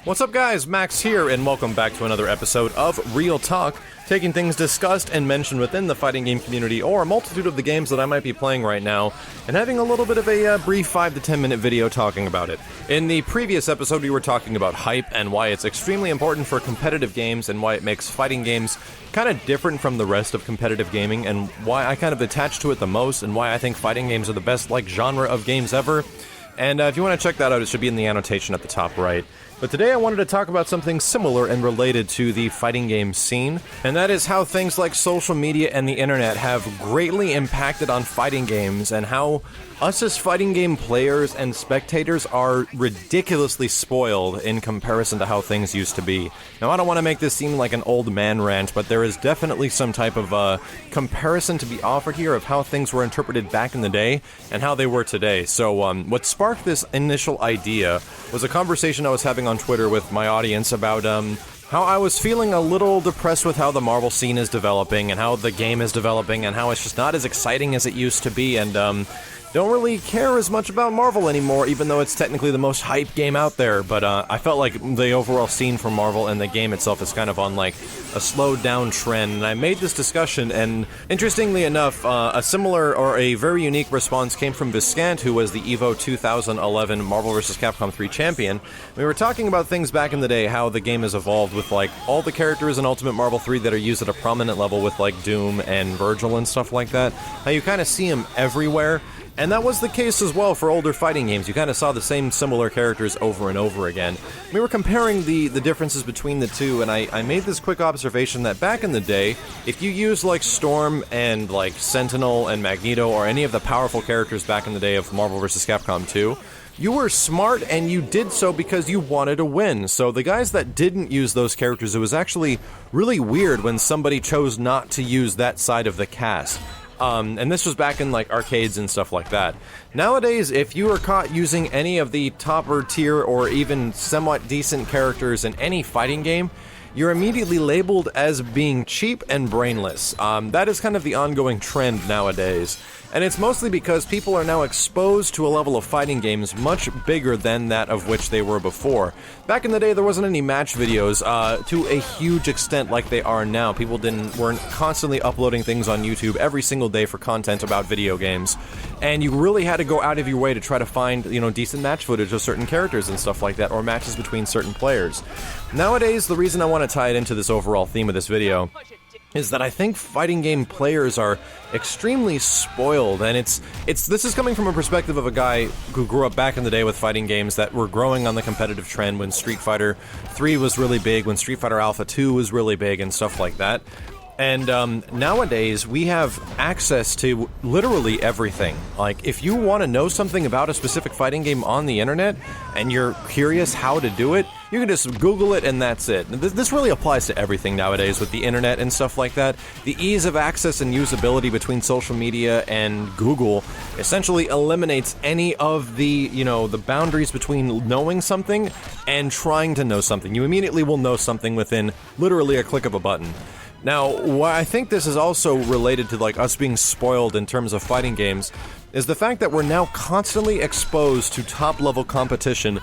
What's up guys, Max here, and welcome back to another episode of Real Talk, taking things discussed and mentioned within the fighting game community or a multitude of the games that I might be playing right now, and having a little bit of a brief 5 to 10 minute video talking about it. In the previous episode we were talking about hype and why it's extremely important for competitive games and why it makes fighting games kind of different from the rest of competitive gaming and why I kind of attach to it the most and why I think fighting games are the best genre of games ever. And if you want to check that out, it should be in the annotation at the top right. But today I wanted to talk about something similar and related to the fighting game scene, and that is how things like social media and the internet have greatly impacted on fighting games, and how us as fighting game players and spectators are ridiculously spoiled in comparison to how things used to be. Now, I don't want to make this seem like an old man rant, but there is definitely some type of comparison to be offered here of how things were interpreted back in the day and how they were today. So what sparked this initial idea was a conversation I was having on Twitter with my audience about how I was feeling a little depressed with how the Marvel scene is developing and how the game is developing and how it's just not as exciting as it used to be, and don't really care as much about Marvel anymore, even though it's technically the most hyped game out there. But I felt like the overall scene for Marvel and the game itself is kind of on like a slowed down trend, and I made this discussion, and interestingly enough, a similar or a very unique response came from Viscant, who was the EVO 2011 Marvel vs. Capcom 3 champion. We were talking about things back in the day, how the game has evolved with like all the characters in Ultimate Marvel 3 that are used at a prominent level with like Doom and Virgil and stuff like that, how you kind of see them everywhere. And that was the case as well for older fighting games. You kind of saw the same similar characters over and over again. We were comparing the differences between the two, and I made this quick observation that back in the day, if you used like Storm and like Sentinel and Magneto or any of the powerful characters back in the day of Marvel vs. Capcom 2, you were smart and you did so because you wanted to win. So the guys that didn't use those characters, it was actually really weird when somebody chose not to use that side of the cast. And this was back in like arcades and stuff like that. Nowadays, if you are caught using any of the topper tier or even somewhat decent characters in any fighting game, you're immediately labeled as being cheap and brainless. That is kind of the ongoing trend nowadays. And it's mostly because people are now exposed to a level of fighting games much bigger than that of which they were before. Back in the day, there wasn't any match videos to a huge extent like they are now. People weren't constantly uploading things on YouTube every single day for content about video games. And you really had to go out of your way to try to find, decent match footage of certain characters and stuff like that, or matches between certain players. Nowadays, the reason I want to tie it into this overall theme of this video is that I think fighting game players are extremely spoiled, and this is coming from a perspective of a guy who grew up back in the day with fighting games that were growing on the competitive trend when Street Fighter 3 was really big, when Street Fighter Alpha 2 was really big, and stuff like that. And nowadays, we have access to literally everything. Like, if you want to know something about a specific fighting game on the internet, and you're curious how to do it, you can just Google it and that's it. This really applies to everything nowadays with the internet and stuff like that. The ease of access and usability between social media and Google essentially eliminates any of the, the boundaries between knowing something and trying to know something. You immediately will know something within literally a click of a button. Now, why I think this is also related to like us being spoiled in terms of fighting games is the fact that we're now constantly exposed to top-level competition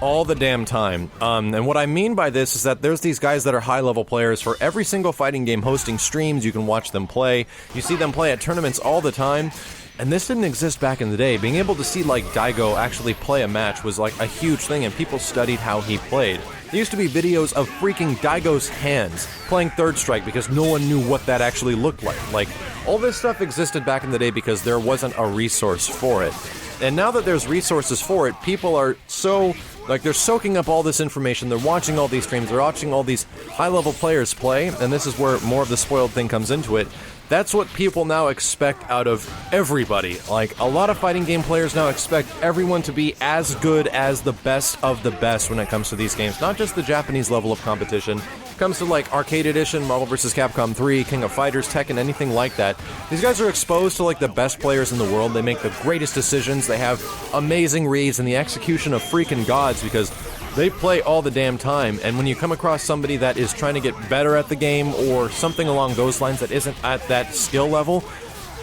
all the damn time. And what I mean by this is that there's these guys that are high-level players for every single fighting game hosting streams. You can watch them play. You see them play at tournaments all the time. And this didn't exist back in the day. Being able to see like Daigo actually play a match was like a huge thing, and people studied how he played. There used to be videos of freaking Daigo's hands playing Third Strike because no one knew what that actually looked like. Like, all this stuff existed back in the day because there wasn't a resource for it. And now that there's resources for it, people are they're soaking up all this information, they're watching all these streams, they're watching all these high-level players play, and this is where more of the spoiled thing comes into it. That's what people now expect out of everybody. Like, a lot of fighting game players now expect everyone to be as good as the best of the best when it comes to these games. Not just the Japanese level of competition. It comes to, like, Arcade Edition, Marvel vs. Capcom 3, King of Fighters, Tekken, anything like that. These guys are exposed to, like, the best players in the world. They make the greatest decisions. They have amazing reads and the execution of freaking gods because they play all the damn time, and when you come across somebody that is trying to get better at the game or something along those lines that isn't at that skill level,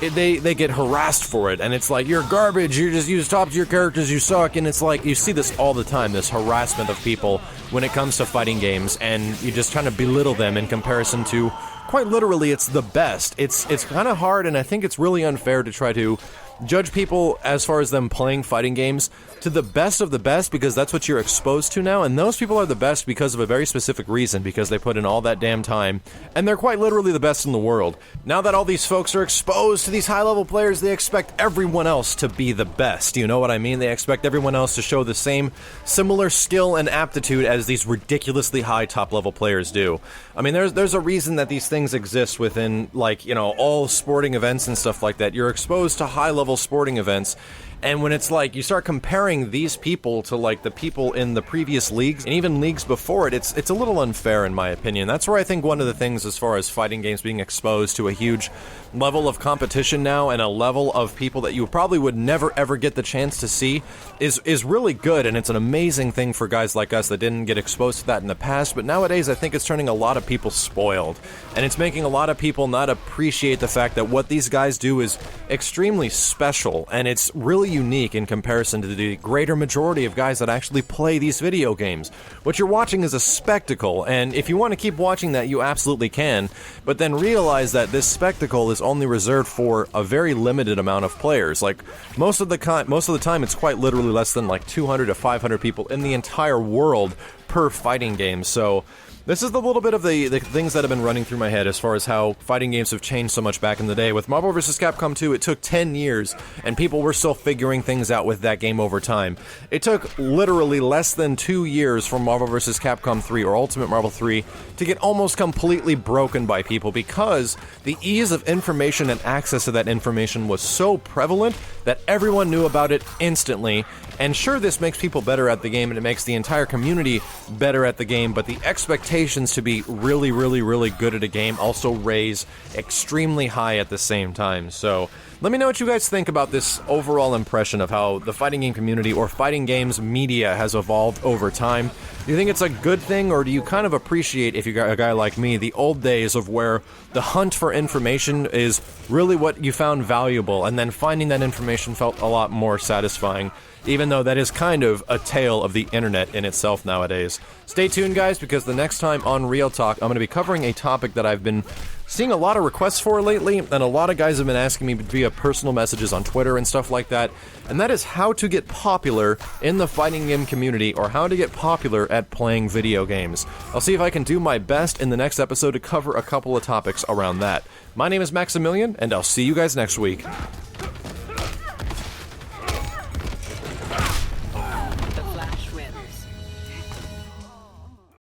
they get harassed for it, and it's like, you're garbage, you just top to your characters, you suck, and it's like, you see this all the time, this harassment of people when it comes to fighting games, and you just trying to belittle them in comparison to, quite literally, it's the best. It's kind of hard, and I think it's really unfair to try to judge people as far as them playing fighting games to the best of the best, because that's what you're exposed to now, and those people are the best because of a very specific reason, because they put in all that damn time, and they're quite literally the best in the world. Now that all these folks are exposed to these high-level players, they expect everyone else to be the best, you know what I mean? They expect everyone else to show the same similar skill and aptitude as these ridiculously high top-level players do. I mean, there's a reason that these things exist within, like, you know, all sporting events and stuff like that. You're exposed to high-level sporting events, and when it's like you start comparing these people to like the people in the previous leagues and even leagues before it, it's a little unfair in my opinion. That's where I think one of the things as far as fighting games being exposed to a huge level of competition now and a level of people that you probably would never ever get the chance to see is really good, and it's an amazing thing for guys like us that didn't get exposed to that in the past. But nowadays I think it's turning a lot of people spoiled, and it's making a lot of people not appreciate the fact that what these guys do is extremely special, and it's really unique in comparison to the greater majority of guys that actually play these video games. What you're watching is a spectacle, and if you want to keep watching that, you absolutely can, but then realize that this spectacle is only reserved for a very limited amount of players. Like, most of the time it's quite literally less than like 200 to 500 people in the entire world per fighting game. So this is a little bit of the things that have been running through my head as far as how fighting games have changed so much back in the day. With Marvel vs. Capcom 2, it took 10 years, and people were still figuring things out with that game over time. It took literally less than 2 years for Marvel vs. Capcom 3, or Ultimate Marvel 3, to get almost completely broken by people, because the ease of information and access to that information was so prevalent that everyone knew about it instantly. And sure, this makes people better at the game, and it makes the entire community better at the game, but the expectations to be really, really, really good at a game also raise extremely high at the same time. So let me know what you guys think about this overall impression of how the fighting game community or fighting games media has evolved over time. Do you think it's a good thing, or do you kind of appreciate, if you're a guy like me, the old days of where the hunt for information is really what you found valuable, and then finding that information felt a lot more satisfying, even though that is kind of a tale of the internet in itself nowadays. Stay tuned, guys, because the next time on Real Talk, I'm going to be covering a topic that I've been seeing a lot of requests for lately, and a lot of guys have been asking me via personal messages on Twitter and stuff like that, and that is how to get popular in the fighting game community, or how to get popular at playing video games. I'll see if I can do my best in the next episode to cover a couple of topics around that. My name is Maximilian, and I'll see you guys next week.